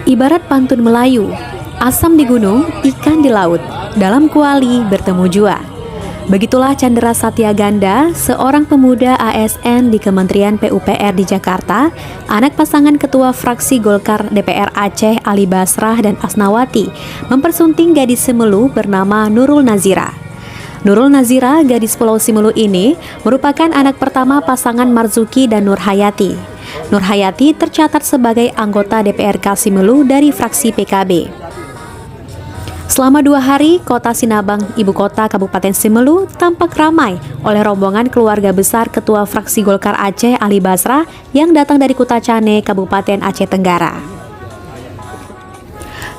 Ibarat pantun Melayu, asam di gunung, ikan di laut, dalam kuali bertemu jua. Begitulah Chandra Satyaganda, seorang pemuda ASN di Kementerian PUPR di Jakarta, anak pasangan Ketua Fraksi Golkar DPR Aceh Ali Basrah dan Asnawati, mempersunting gadis Simelu bernama Nurul Nazira. Nurul Nazira, gadis Pulau Simelu ini, merupakan anak pertama pasangan Marzuki dan Nur Hayati. Nur Hayati tercatat sebagai anggota DPRK Simelu dari fraksi PKB. Selama 2 hari, kota Sinabang, ibu kota Kabupaten Simelu, tampak ramai oleh rombongan keluarga besar Ketua Fraksi Golkar Aceh Ali Basrah yang datang dari Kutacane, Kabupaten Aceh Tenggara.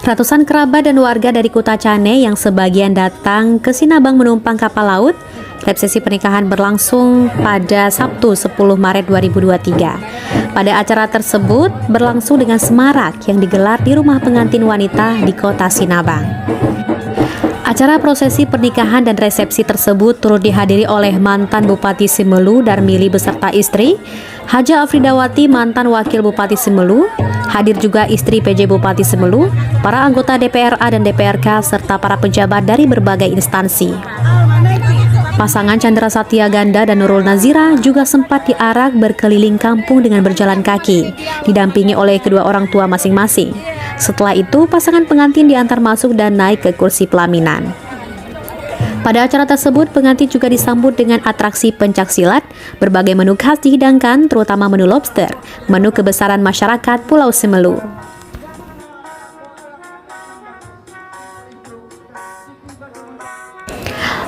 Ratusan kerabat dan warga dari Kutacane yang sebagian datang ke Sinabang menumpang kapal laut. Resepsi pernikahan berlangsung pada Sabtu 10 Maret 2023. Pada acara tersebut berlangsung dengan semarak yang digelar di rumah pengantin wanita di kota Sinabang. Acara prosesi pernikahan dan resepsi tersebut turut dihadiri oleh mantan Bupati Simelu Darmili beserta istri, Haja Afridawati mantan Wakil Bupati Simelu, hadir juga istri PJ Bupati Simelu, para anggota DPRA dan DPRK serta para pejabat dari berbagai instansi. Pasangan Chandra Satyaganda dan Nurul Nazira juga sempat diarak berkeliling kampung dengan berjalan kaki, didampingi oleh kedua orang tua masing-masing. Setelah itu, pasangan pengantin diantar masuk dan naik ke kursi pelaminan. Pada acara tersebut, pengantin juga disambut dengan atraksi pencaksilat, berbagai menu khas dihidangkan, terutama menu lobster, menu kebesaran masyarakat Pulau Simelu.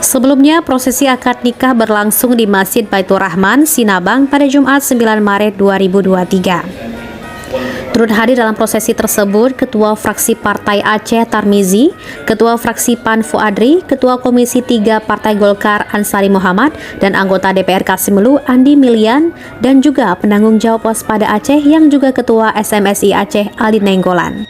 Sebelumnya, prosesi akad nikah berlangsung di Masjid Baitur Rahman, Sinabang pada Jumat 9 Maret 2023. Turut hadir dalam prosesi tersebut Ketua Fraksi Partai Aceh Tarmizi, Ketua Fraksi PAN Fuadri, Ketua Komisi 3 Partai Golkar Ansari Muhammad, dan anggota DPRK Simelu Andi Milian, dan juga penanggung jawab Waspada Aceh yang juga Ketua SMSI Aceh Ali Nenggolan.